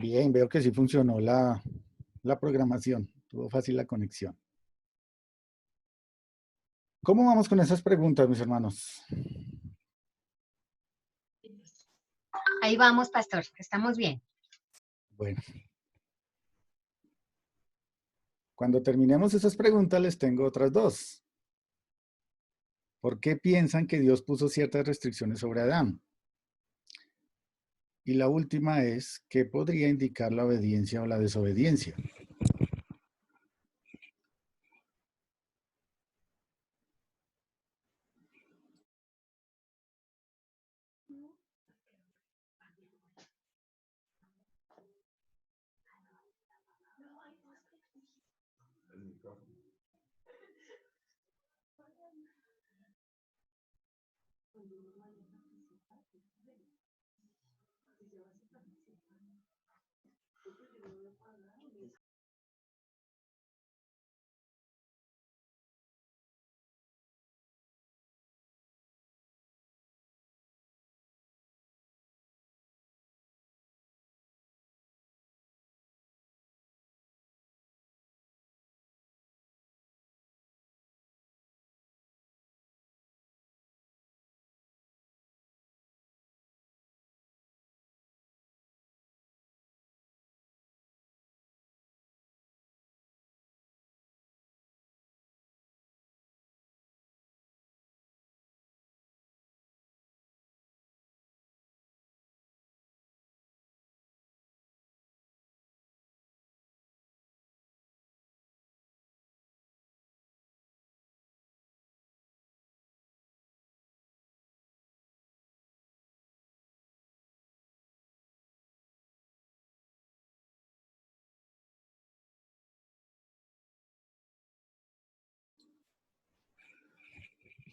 Bien, veo que sí funcionó la programación. Tuvo fácil la conexión. ¿Cómo vamos con esas preguntas, mis hermanos? Ahí vamos, pastor, estamos bien. Bueno, cuando terminemos esas preguntas les tengo otras dos. ¿Por qué piensan que Dios puso ciertas restricciones sobre Adán? Y la última es, ¿qué podría indicar la obediencia o la desobediencia?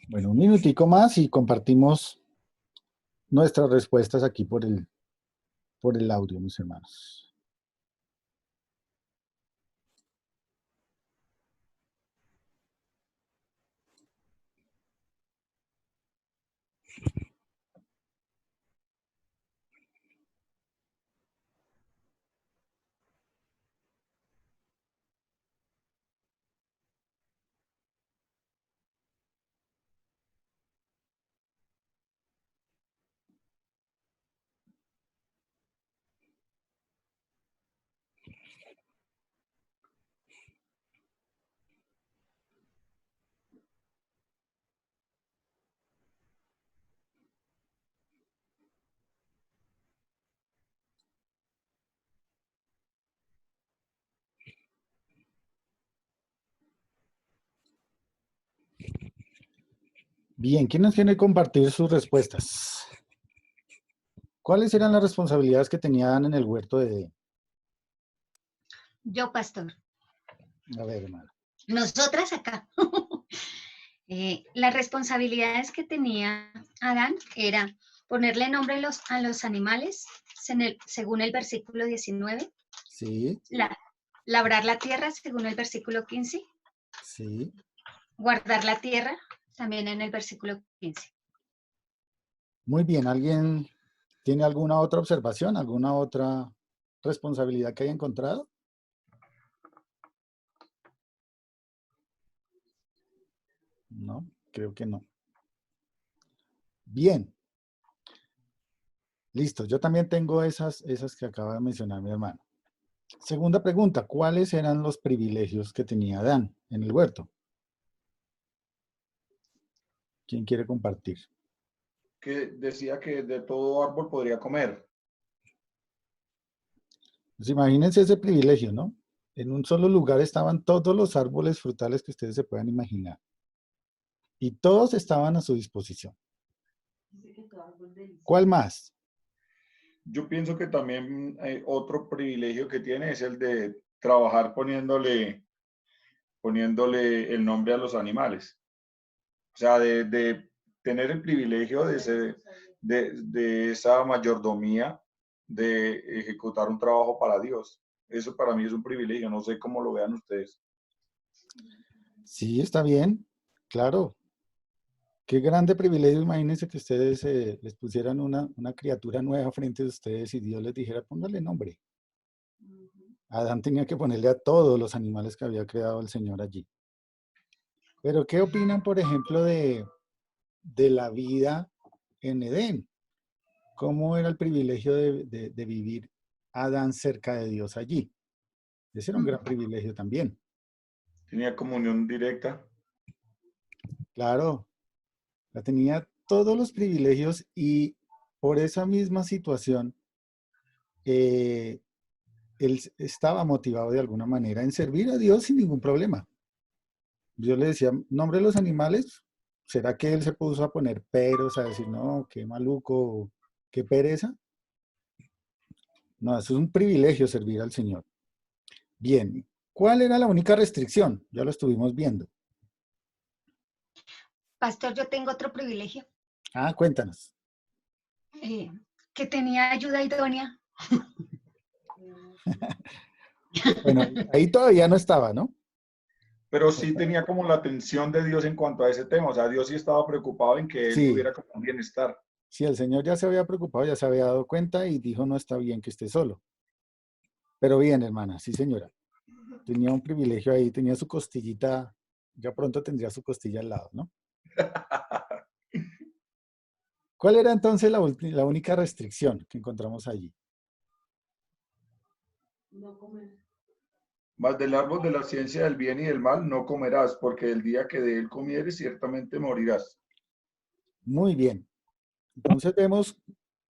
Bueno, un minutico más y compartimos nuestras respuestas aquí por el audio, mis hermanos. Bien, ¿quién nos quiere compartir sus respuestas? ¿Cuáles eran las responsabilidades que tenía Adán en el huerto de Edén? Yo, pastor. A ver, hermano. Nosotras acá. Las responsabilidades que tenía Adán era ponerle nombre a los animales, según el versículo 19, Sí, labrar la tierra, según el versículo 15, sí. guardar la tierra, también en el versículo 15. Muy bien, ¿alguien tiene alguna otra observación, alguna otra responsabilidad que haya encontrado? No, creo que no. Bien, listo. Yo también tengo esas que acaba de mencionar mi hermano. Segunda pregunta, ¿cuáles eran los privilegios que tenía Adán en el huerto? ¿Quién quiere compartir? Que decía que de todo árbol podría comer. Pues imagínense ese privilegio, ¿no? En un solo lugar estaban todos los árboles frutales que ustedes se puedan imaginar. Y todos estaban a su disposición. ¿Cuál más? Yo pienso que también otro privilegio que tiene es el de trabajar poniéndole el nombre a los animales. O sea, de tener el privilegio de esa mayordomía, de ejecutar un trabajo para Dios. Eso para mí es un privilegio, no sé cómo lo vean ustedes. Sí, está bien, claro. Qué grande privilegio, imagínense que ustedes les pusieran una criatura nueva frente a ustedes y Dios les dijera, póngale nombre. Adán tenía que ponerle a todos los animales que había creado el Señor allí. Pero ¿qué opinan, por ejemplo, de la vida en Edén? ¿Cómo era el privilegio de vivir Adán cerca de Dios allí? Ese era un gran privilegio también. Tenía comunión directa. Claro, la tenía todos los privilegios y por esa misma situación, eh, él estaba motivado de alguna manera en servir a Dios sin ningún problema. Yo le decía, nombre de los animales, ¿será que él se puso a poner peros, a decir, no, qué maluco, qué pereza? No, eso es un privilegio servir al Señor. Bien, ¿cuál era la única restricción? Ya lo estuvimos viendo. Pastor, yo tengo otro privilegio, Ah, cuéntanos. eh, que tenía ayuda idónea. Bueno, ahí todavía no estaba, ¿no? Pero sí tenía como la atención de Dios en cuanto a ese tema. O sea, Dios sí estaba preocupado en que él Sí, tuviera como un bienestar. sí, el Señor ya se había preocupado, ya se había dado cuenta y dijo, no está bien que esté solo. Pero bien, hermana, sí, señora. Tenía un privilegio ahí, tenía su costillita, ya pronto tendría su costilla al lado, ¿no? ¿Cuál era entonces la única restricción que encontramos allí? Mas del árbol de la ciencia del bien y del mal no comerás, porque el día que de él comieres ciertamente morirás. Muy bien. Entonces vemos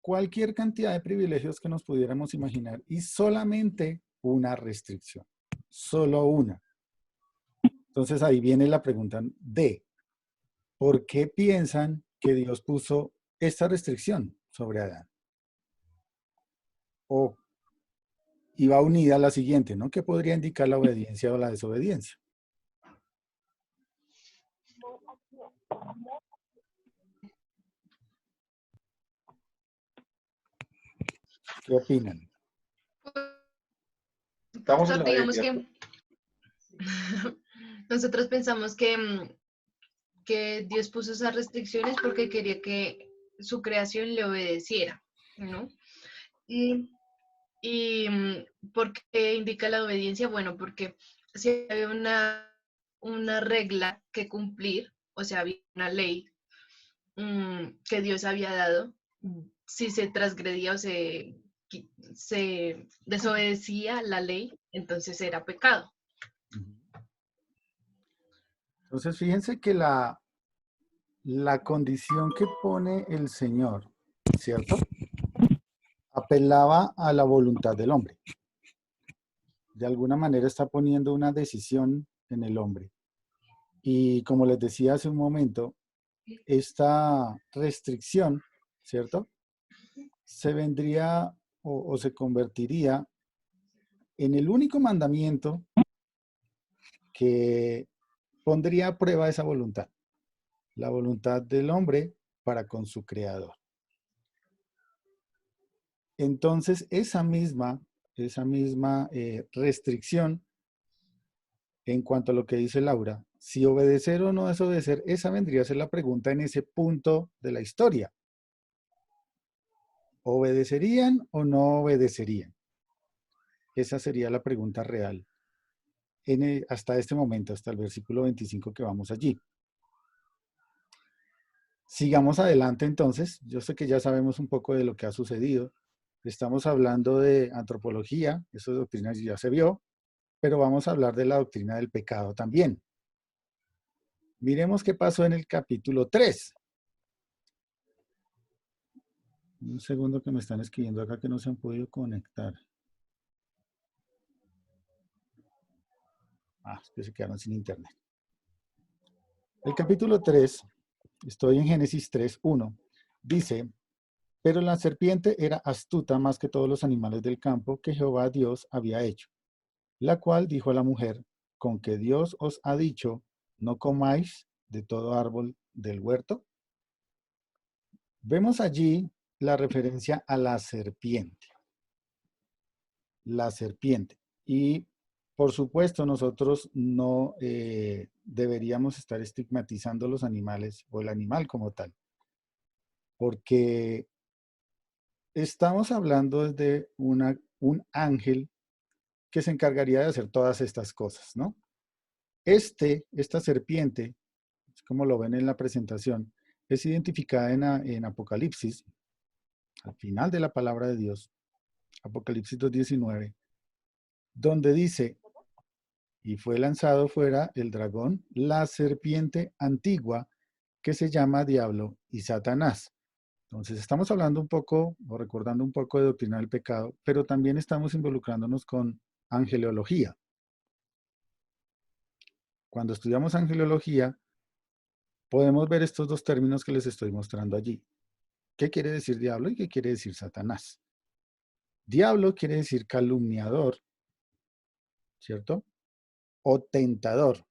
cualquier cantidad de privilegios que nos pudiéramos imaginar y solamente una restricción, solo una. Entonces ahí viene la pregunta de, ¿por qué piensan que Dios puso esta restricción sobre Adán? O iba unida a la siguiente, ¿no? ¿Qué podría indicar la obediencia o la desobediencia? ¿Qué opinan? Estamos en la Digamos Biblia. que nosotros pensamos que Dios puso esas restricciones porque quería que su creación le obedeciera, ¿no? Y, ¿por qué indica la obediencia? Bueno, porque si había una regla que cumplir, o sea, había una ley que Dios había dado, si se transgredía o se desobedecía la ley, entonces era pecado. Entonces fíjense que la condición que pone el Señor, ¿cierto? Apelaba a la voluntad del hombre. De alguna manera está poniendo una decisión en el hombre. Y como les decía hace un momento, esta restricción, ¿cierto? Se vendría o se convertiría en el único mandamiento que pondría a prueba esa voluntad, la voluntad del hombre para con su creador. Entonces, esa misma restricción en cuanto a lo que dice Laura, si obedecer o no desobedecer, esa vendría a ser la pregunta en ese punto de la historia. ¿Obedecerían o no obedecerían? Esa sería la pregunta real hasta este momento, hasta el versículo 25 que vamos allí. Sigamos adelante entonces. Yo sé que ya sabemos un poco de lo que ha sucedido. Estamos hablando de antropología, eso de doctrina ya se vio, pero vamos a hablar de la doctrina del pecado también. Miremos qué pasó en el capítulo 3. Un segundo que me están escribiendo acá que no se han podido conectar. Es que se quedaron sin internet. El capítulo 3, estoy en Génesis 3:1, dice, pero la serpiente era astuta más que todos los animales del campo que Jehová Dios había hecho, la cual dijo a la mujer, con que Dios os ha dicho, no comáis de todo árbol del huerto. Vemos allí la referencia a la serpiente. La serpiente. Y por supuesto nosotros no deberíamos estar estigmatizando los animales o el animal como tal, porque estamos hablando de un ángel que se encargaría de hacer todas estas cosas, ¿no? Esta serpiente, como lo ven en la presentación, es identificada en Apocalipsis, al final de la palabra de Dios, Apocalipsis 2:19, donde dice, y fue lanzado fuera el dragón, la serpiente antigua, que se llama Diablo y Satanás. Entonces estamos hablando un poco, o recordando un poco de doctrina del pecado, pero también estamos involucrándonos con angelología. Cuando estudiamos angelología, podemos ver estos dos términos que les estoy mostrando allí. ¿Qué quiere decir diablo y qué quiere decir Satanás? Diablo quiere decir calumniador, ¿cierto? O tentador,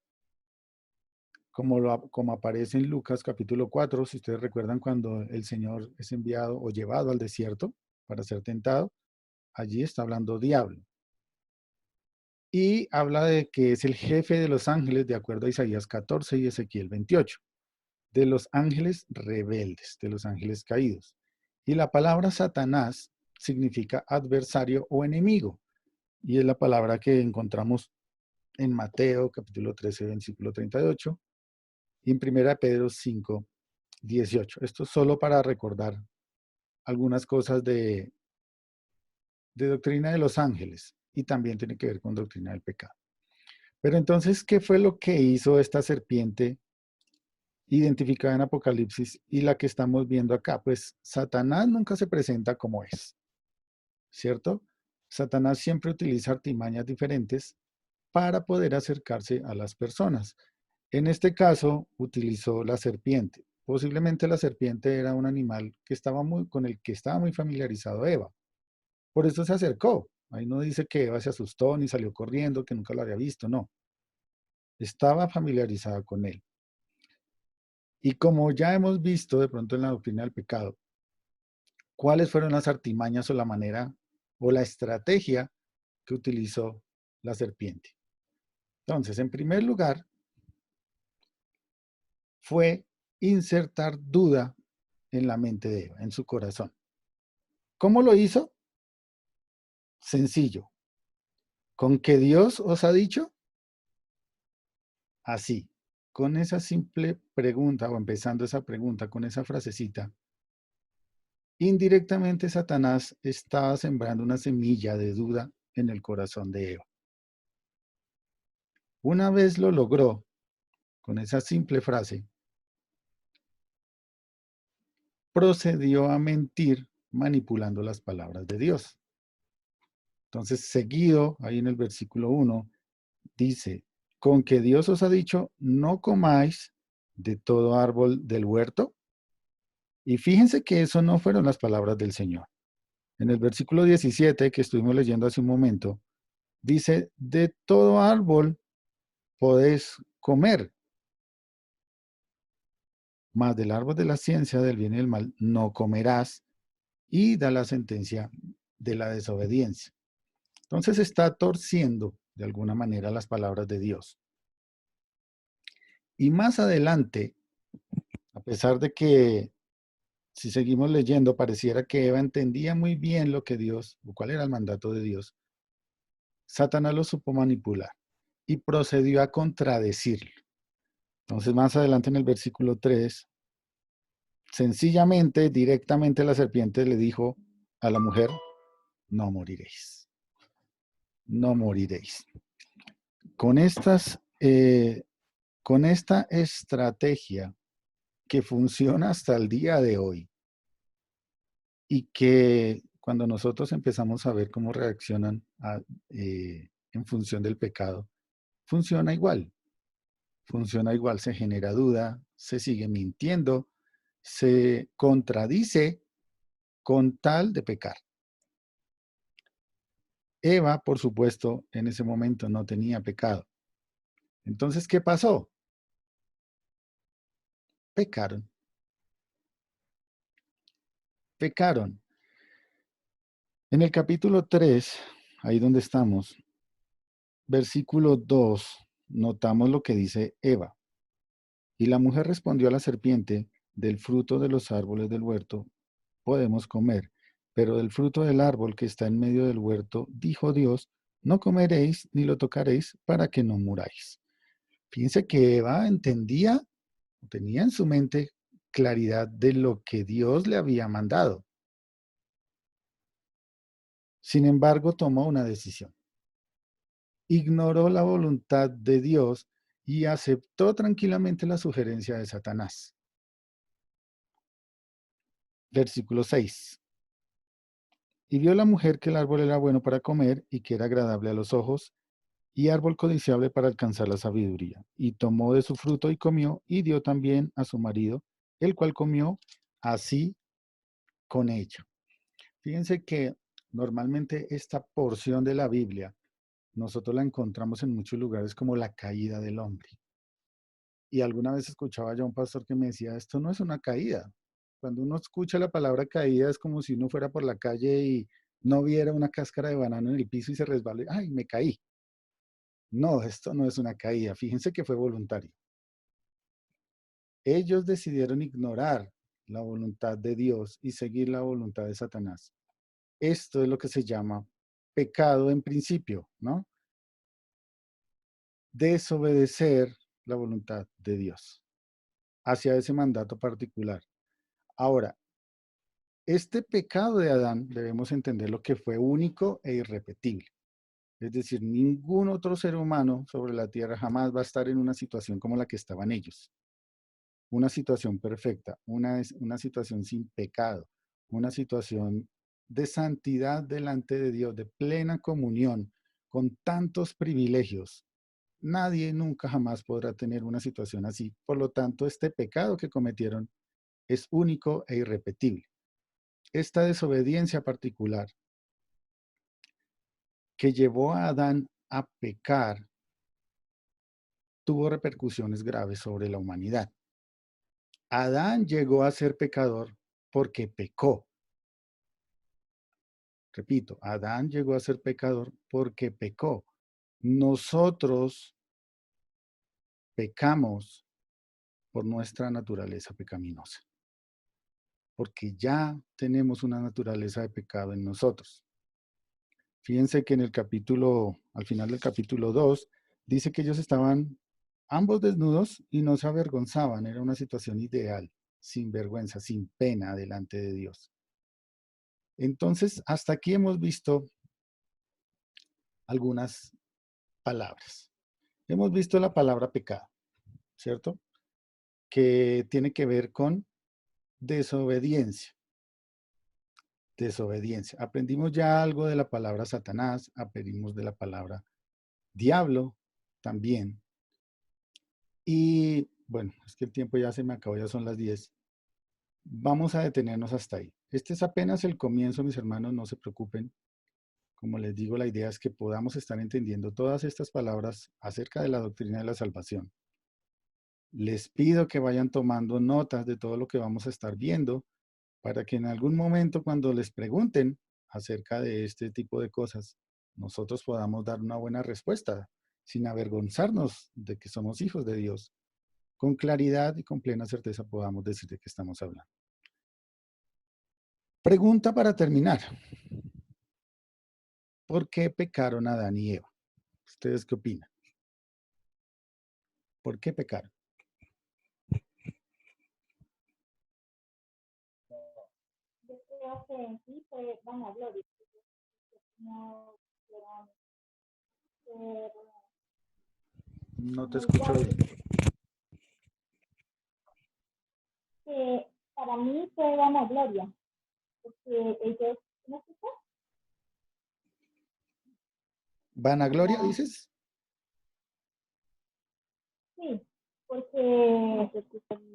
como aparece en Lucas capítulo 4, si ustedes recuerdan cuando el Señor es enviado o llevado al desierto para ser tentado, allí está hablando diablo. Y habla de que es el jefe de los ángeles, de acuerdo a Isaías 14 y Ezequiel 28, de los ángeles rebeldes, de los ángeles caídos. Y la palabra Satanás significa adversario o enemigo, y es la palabra que encontramos en Mateo capítulo 13, versículo 38, y en 1 Pedro 5, 18. Esto es solo para recordar algunas cosas de doctrina de los ángeles, y también tiene que ver con doctrina del pecado. Pero entonces, ¿qué fue lo que hizo esta serpiente identificada en Apocalipsis y la que estamos viendo acá? Pues Satanás nunca se presenta como es, ¿cierto? Satanás siempre utiliza artimañas diferentes para poder acercarse a las personas. En este caso, utilizó la serpiente. Posiblemente la serpiente era un animal con el que estaba muy familiarizado Eva. Por eso se acercó. Ahí no dice que Eva se asustó ni salió corriendo, que nunca lo había visto, no. Estaba familiarizada con él. Y como ya hemos visto de pronto en la doctrina del pecado, ¿cuáles fueron las artimañas o la manera o la estrategia que utilizó la serpiente? Entonces, en primer lugar, fue insertar duda en la mente de Eva, en su corazón. ¿Cómo lo hizo? Sencillo. ¿Con que Dios os ha dicho? Así. Con esa simple pregunta, o empezando esa pregunta con esa frasecita, indirectamente Satanás estaba sembrando una semilla de duda en el corazón de Eva. Una vez lo logró, con esa simple frase, procedió a mentir manipulando las palabras de Dios. Entonces, seguido, ahí en el versículo 1, dice, con que Dios os ha dicho, no comáis de todo árbol del huerto. Y fíjense que eso no fueron las palabras del Señor. En el versículo 17, que estuvimos leyendo hace un momento, dice, de todo árbol podéis comer, mas del árbol de la ciencia del bien y del mal no comerás, y da la sentencia de la desobediencia. Entonces está torciendo de alguna manera las palabras de Dios. Y más adelante, a pesar de que si seguimos leyendo, pareciera que Eva entendía muy bien lo que Dios, o cuál era el mandato de Dios, Satanás lo supo manipular y procedió a contradecirlo. Entonces, más adelante en el versículo 3, sencillamente, directamente la serpiente le dijo a la mujer, no moriréis. No moriréis. Con con esta estrategia que funciona hasta el día de hoy y que cuando nosotros empezamos a ver cómo reaccionan en función del pecado, funciona igual. Funciona igual, se genera duda, se sigue mintiendo, se contradice con tal de pecar. Eva, por supuesto, en ese momento no tenía pecado. Entonces, ¿qué pasó? Pecaron. Pecaron. En el capítulo 3, ahí donde estamos, versículo 2, notamos lo que dice Eva. Y la mujer respondió a la serpiente, del fruto de los árboles del huerto podemos comer, pero del fruto del árbol que está en medio del huerto, dijo Dios, no comeréis ni lo tocaréis para que no muráis. Fíjense que Eva entendía, tenía en su mente claridad de lo que Dios le había mandado. Sin embargo, tomó una decisión. Ignoró la voluntad de Dios y aceptó tranquilamente la sugerencia de Satanás. Versículo 6. Y vio la mujer que el árbol era bueno para comer y que era agradable a los ojos y árbol codiciable para alcanzar la sabiduría. Y tomó de su fruto y comió y dio también a su marido, el cual comió así con ella. Fíjense que normalmente esta porción de la Biblia nosotros la encontramos en muchos lugares como la caída del hombre. Y alguna vez escuchaba yo a un pastor que me decía, esto no es una caída. Cuando uno escucha la palabra caída es como si uno fuera por la calle y no viera una cáscara de banano en el piso y se resbale, ¡ay, me caí! No, esto no es una caída. Fíjense que fue voluntario. Ellos decidieron ignorar la voluntad de Dios y seguir la voluntad de Satanás. Esto es lo que se llama pecado en principio, ¿no? Desobedecer la voluntad de Dios hacia ese mandato particular. Ahora, este pecado de Adán debemos entender lo que fue único e irrepetible. Es decir, ningún otro ser humano sobre la tierra jamás va a estar en una situación como la que estaban ellos. Una situación perfecta, una situación sin pecado, una situación de santidad delante de Dios, de plena comunión, con tantos privilegios. Nadie nunca jamás podrá tener una situación así. Por lo tanto, este pecado que cometieron es único e irrepetible. Esta desobediencia particular que llevó a Adán a pecar tuvo repercusiones graves sobre la humanidad. Adán llegó a ser pecador porque pecó. Repito, Adán llegó a ser pecador porque pecó. Nosotros pecamos por nuestra naturaleza pecaminosa, porque ya tenemos una naturaleza de pecado en nosotros. Fíjense que en el capítulo, al final del capítulo 2, dice que ellos estaban ambos desnudos y no se avergonzaban. Era una situación ideal, sin vergüenza, sin pena delante de Dios. Entonces, hasta aquí hemos visto algunas palabras. Hemos visto la palabra pecado, ¿cierto? Que tiene que ver con desobediencia. Desobediencia. Aprendimos ya algo de la palabra Satanás, aprendimos de la palabra diablo también. Y bueno, es que el tiempo ya se me acabó, ya son las 10. Vamos a detenernos hasta ahí. Este es apenas el comienzo, mis hermanos, no se preocupen. Como les digo, la idea es que podamos estar entendiendo todas estas palabras acerca de la doctrina de la salvación. Les pido que vayan tomando notas de todo lo que vamos a estar viendo para que en algún momento cuando les pregunten acerca de este tipo de cosas, nosotros podamos dar una buena respuesta sin avergonzarnos de que somos hijos de Dios. Con claridad y con plena certeza podamos decir de qué estamos hablando. Pregunta para terminar. ¿Por qué pecaron Adán y Eva? ¿Ustedes qué opinan? ¿Por qué pecaron? Yo creo que en sí fue vanagloria. No quisieron ser No te muy escucho grandes. bien. Que para mí fue vanagloria, porque ellos, ¿me escuchas? ¿Vanagloria Hola. dices? Sí, porque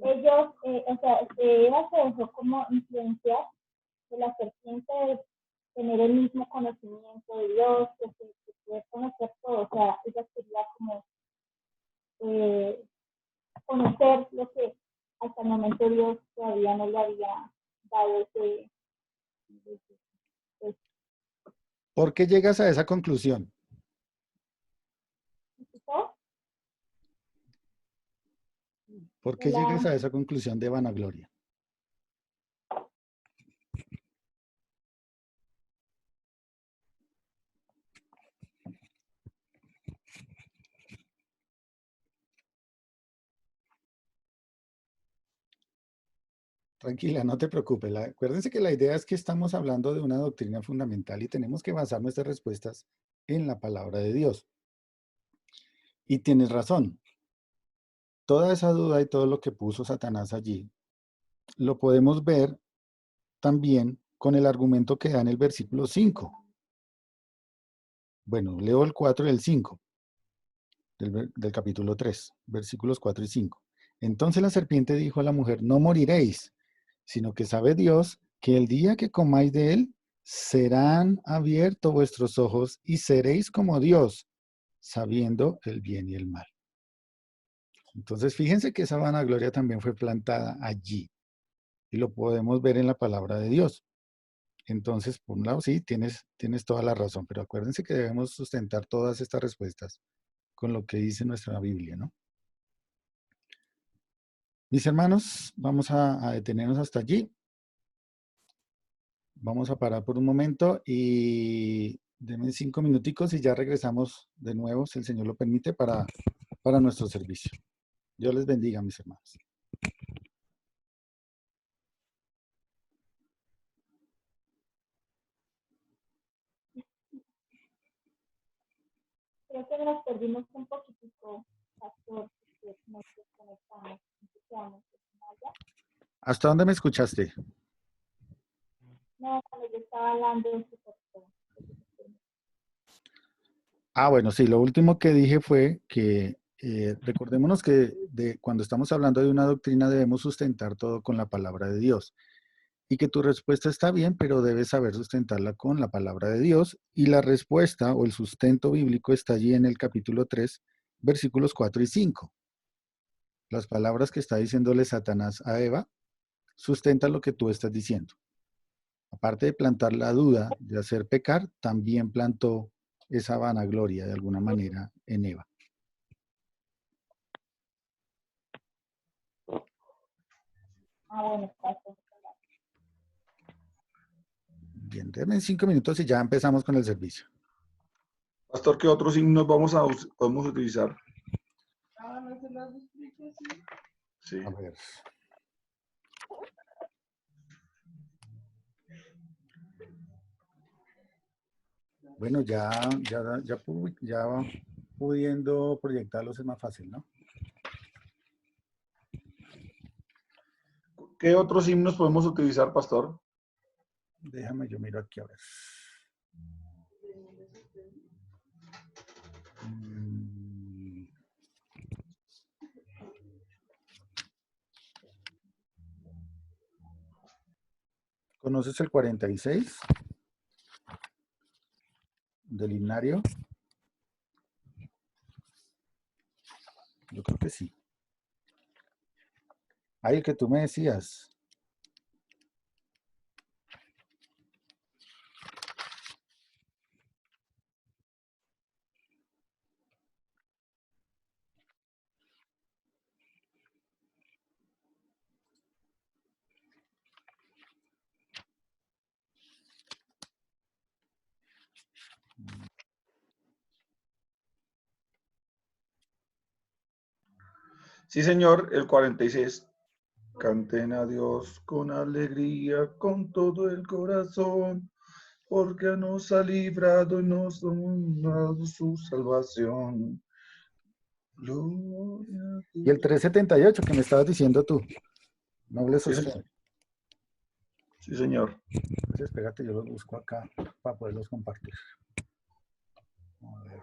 ellos, o sea, Eva se dejó como influenciar de la serpiente, de tener el mismo conocimiento de Dios, de poder conocer todo. O sea, ella quería como eh, conocer lo que hasta el momento Dios todavía no le había dado ese. ¿Por qué llegas a esa conclusión? ¿Por qué llegas La, a esa conclusión de vanagloria? Tranquila, no te preocupes. Acuérdense que la idea es que estamos hablando de una doctrina fundamental y tenemos que basar nuestras respuestas en la palabra de Dios. Y tienes razón. Toda esa duda y todo lo que puso Satanás allí, lo podemos ver también con el argumento que da en el versículo 5. Bueno, leo el 4 y el 5 del capítulo 3, versículos 4 y 5. Entonces la serpiente dijo a la mujer, no moriréis, sino que sabe Dios que el día que comáis de él, serán abiertos vuestros ojos y seréis como Dios, sabiendo el bien y el mal. Entonces fíjense que esa vanagloria también fue plantada allí y lo podemos ver en la palabra de Dios. Entonces, por un lado, sí, tienes toda la razón, pero acuérdense que debemos sustentar todas estas respuestas con lo que dice nuestra Biblia, ¿no? Mis hermanos, vamos a detenernos hasta allí. Vamos a parar por un momento y denme 5 minuticos y ya regresamos de nuevo, si el Señor lo permite, para nuestro servicio. Dios les bendiga, mis hermanos. Creo que nos perdimos un poquitico, pastor, porque nos desconectamos. ¿Hasta dónde me escuchaste? No, cuando yo estaba hablando, se cortó. Ah, bueno, sí, lo último que dije fue que recordémonos que cuando estamos hablando de una doctrina debemos sustentar todo con la palabra de Dios. Y que tu respuesta está bien, pero debes saber sustentarla con la palabra de Dios. Y la respuesta o el sustento bíblico está allí en el capítulo 3, versículos 4 y 5. Las palabras que está diciéndole Satanás a Eva sustentan lo que tú estás diciendo. Aparte de plantar la duda de hacer pecar, también plantó esa vanagloria de alguna manera en Eva. Bueno, pastor. Bien, denme 5 minutos y ya empezamos con el servicio. Pastor, ¿qué otros himnos podemos utilizar? Sí. A ver. Bueno, ya pudiendo proyectarlos es más fácil, ¿no? ¿Qué otros himnos podemos utilizar, pastor? Déjame, yo miro aquí a ver. ¿Conoces el 46 del himnario? Yo creo que sí. Ahí el que tú me decías. Sí, señor, el 46. Canten a Dios con alegría, con todo el corazón, porque nos ha librado y nos ha dado su salvación. Gloria a Y el 378 que me estabas diciendo tú. Noble Sí, sostén. señor. Sí, señor. Pues espérate, yo los busco acá para poderlos compartir. A ver.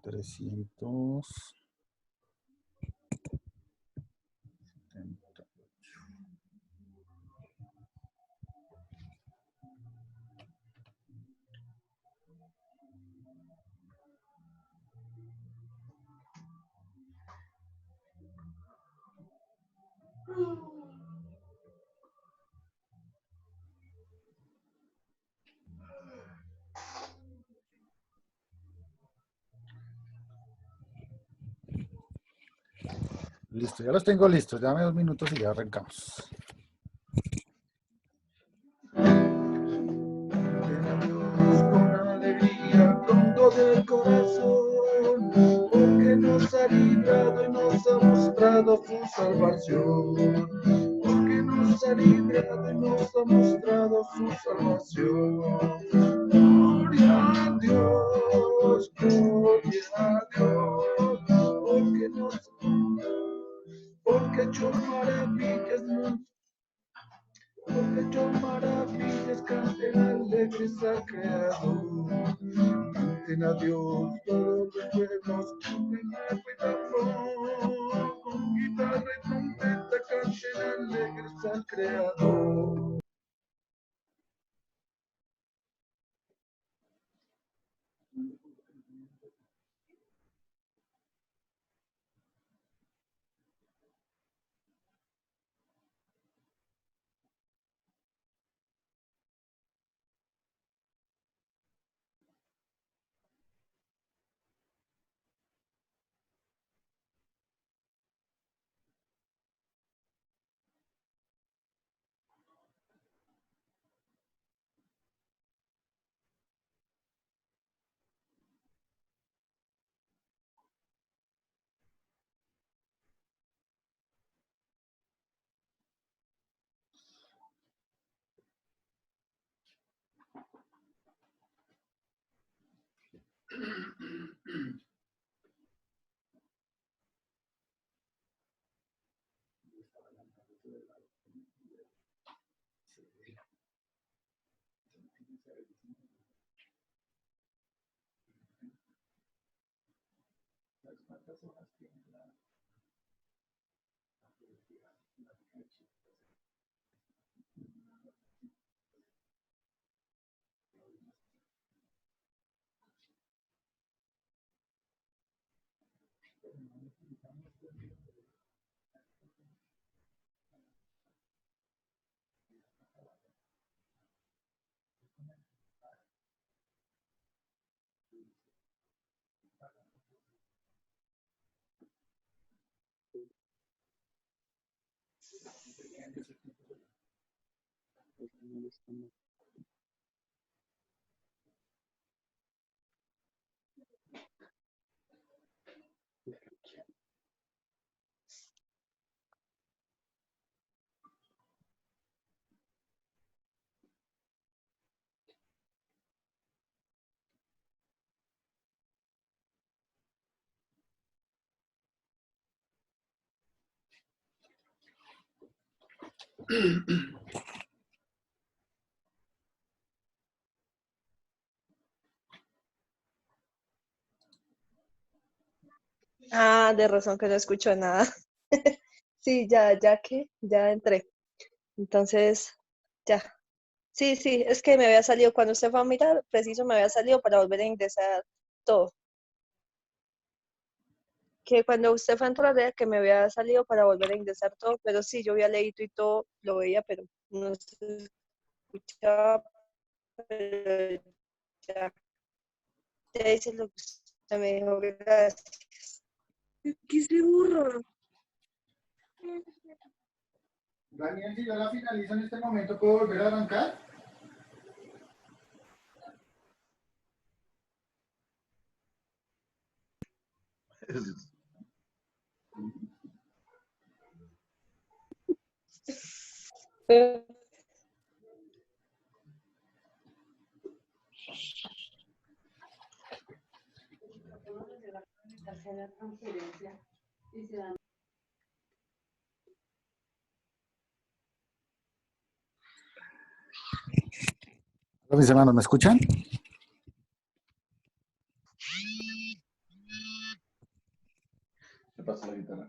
Trescientos. Listo, ya los tengo listos. Dame 2 minutos y ya arrancamos. salvación, porque nos ha librado y nos ha mostrado su salvación. Gloria a Dios, porque porque ha hecho maravillas, porque ha hecho maravillas, canten alegres al Creador. Canten a Dios todos los pueblos, canten con guitarra y trompeta, canten alegres al Creador. Ah, de razón que no escucho nada. Sí, ya entré. Entonces, ya. Sí, sí, es que me había salido, cuando usted fue a mirar, preciso me había salido para volver a ingresar todo. Que cuando usted fue a entrar, que me había salido para volver a ingresar todo, pero sí, yo había leído y todo, lo veía, pero no se escuchaba, pero ya, ya hice lo que usted me dijo, gracias. ¿Qué se burro? Daniel, si yo la finalizo en este momento, ¿puedo volver a arrancar? Pero Hola, mis hermanos, ¿me escuchan? ¿Qué pasa la guitarra?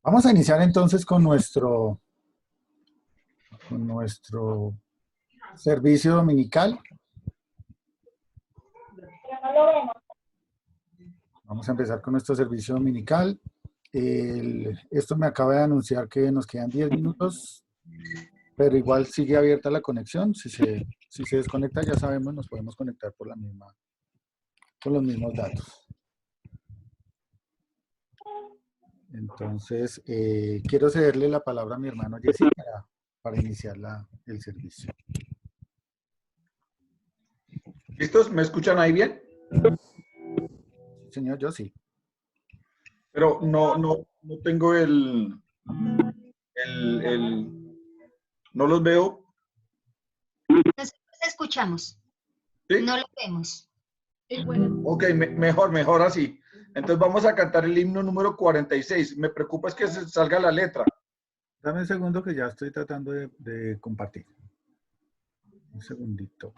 Vamos a iniciar entonces con nuestro servicio dominical. Pero no lo vemos. Vamos a empezar con nuestro servicio dominical. Esto me acaba de anunciar que nos quedan 10 minutos, pero igual sigue abierta la conexión. Si se desconecta, ya sabemos, nos podemos conectar con los mismos datos. Entonces, quiero cederle la palabra a mi hermano Jesse para iniciar el servicio. ¿Listos? ¿Me escuchan ahí bien? Señor, yo sí. Pero no tengo el No los veo. Nosotros escuchamos, ¿Sí? no lo vemos. Ok, mejor así. Entonces vamos a cantar el himno número 46. Me preocupa es que se salga la letra. Dame un segundo que ya estoy tratando de compartir. Un segundito.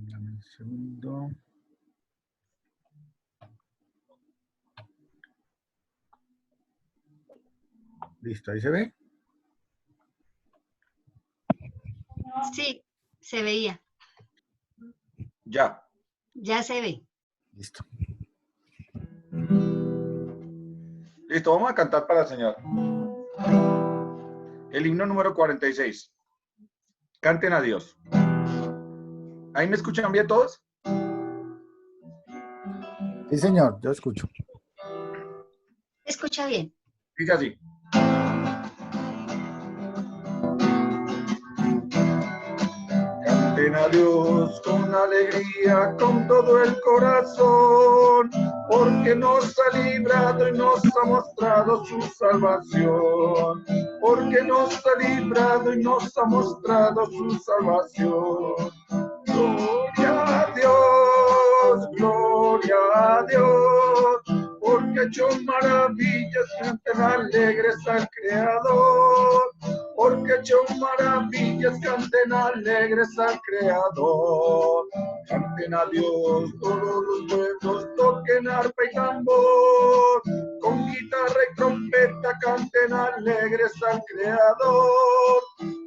Dame un segundo. Listo, ahí se ve. Sí, se veía, Ya. ya se ve. Listo. Listo, vamos a cantar para el Señor. El himno número 46. Canten a Dios. ¿Ahí me escuchan bien todos? Sí, señor, yo escucho. Escucha bien. Dice así. Canten a Dios con alegría, con todo el corazón, porque nos ha librado y nos ha mostrado su salvación. Porque nos ha librado y nos ha mostrado su salvación. Gloria a Dios, gloria a Dios, porque ha hecho maravillas, canten alegres al Creador. Porque ha hecho maravillas, canten alegres al Creador. Canten a Dios todos los pueblos, toquen arpa y tambor. Con guitarra y trompeta, canten alegres al Creador.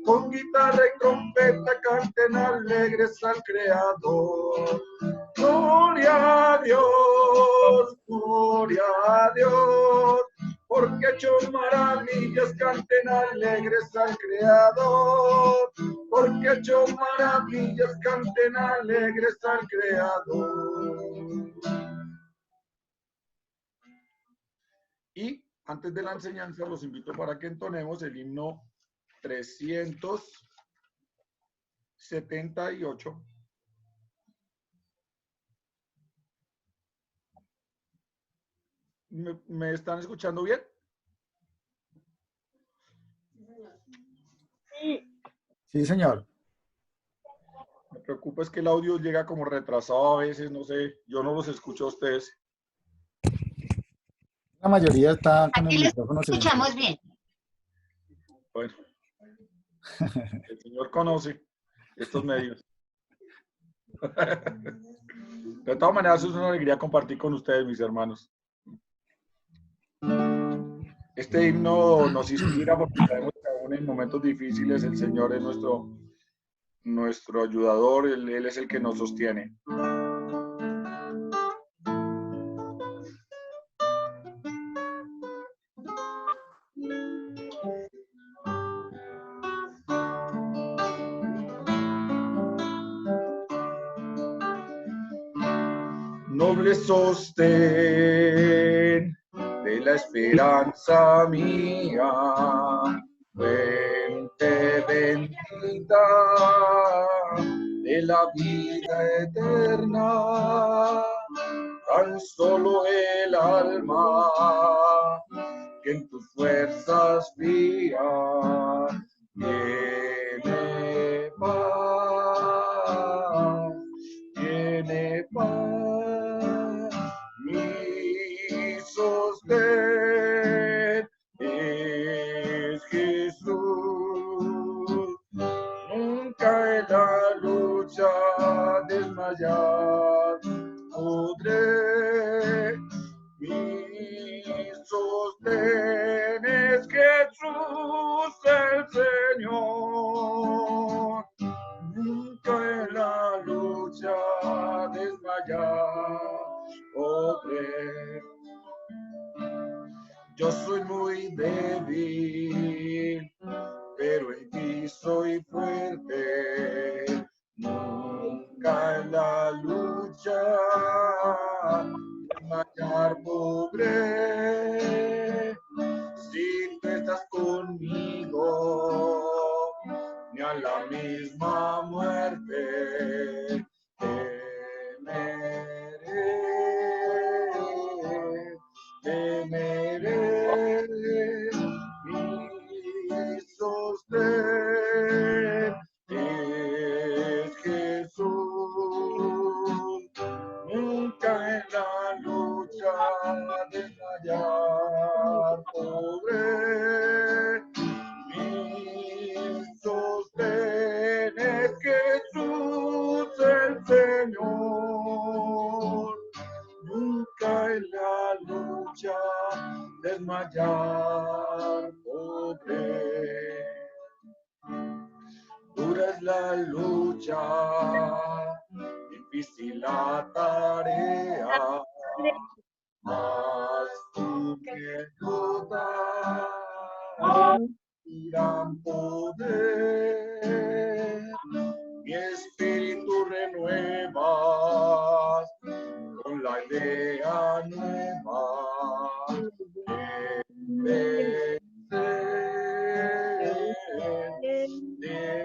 Con guitarra y trompeta, canten alegres al Creador. Gloria a Dios, gloria a Dios, porque ha hecho maravillas, canten alegres al Creador. Porque ha hecho maravillas, canten alegres al Creador. Y antes de la enseñanza los invito para que entonemos el himno 378. ¿Me están escuchando bien? Sí, señor. Me preocupa es que el audio llega como retrasado a veces, no sé, yo no los escucho a ustedes. La mayoría está con Aquí el lo micrófono silenciado. escuchamos bien. Bueno, el Señor conoce estos medios. De todas maneras, es una alegría compartir con ustedes, mis hermanos. Este himno nos inspira porque sabemos que aún en momentos difíciles el Señor es nuestro ayudador, Él es el que nos sostiene. Noble sostén de la esperanza mía, fuente bendita de la vida eterna, tan solo el alma que en tus fuerzas fía tiene paz, tiene paz. Mi sostén es Jesús, nunca en la lucha desmayar podré. Mi sostén es Jesús el Señor, nunca en la lucha desmayar podré. Yo soy muy débil, pero en ti soy fuerte. Nunca en la lucha desmayar podré. la misma muerte. Temeré, mi sostén es Jesús. Nunca en la lucha desmayar podré. Mi sostén es Jesús el Señor. Nunca en la lucha desmayar podré. Dura es la lucha, difícil la tarea, mas tú me das gran poder. Mi espíritu renuevas con la idea nueva de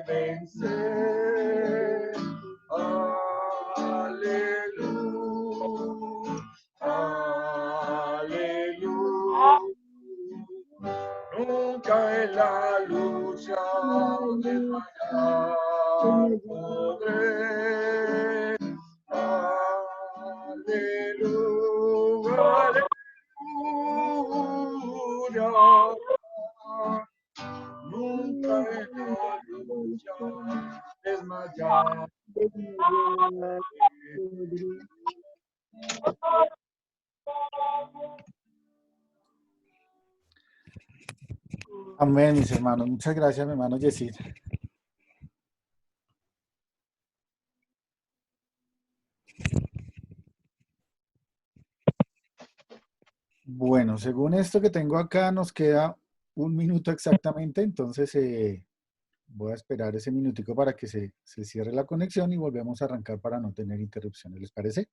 vencer. Aleluya, aleluya. Nunca en la lucha desmayar podré. Aleluya, aleluya. Nunca en la lucha desmayar. Amén, mis hermanos. Muchas gracias, mi hermano Yesid. Bueno, según esto que tengo acá, nos queda 1 minuto exactamente, entonces voy a esperar ese minutico para que se cierre la conexión y volvemos a arrancar para no tener interrupciones. ¿Les parece?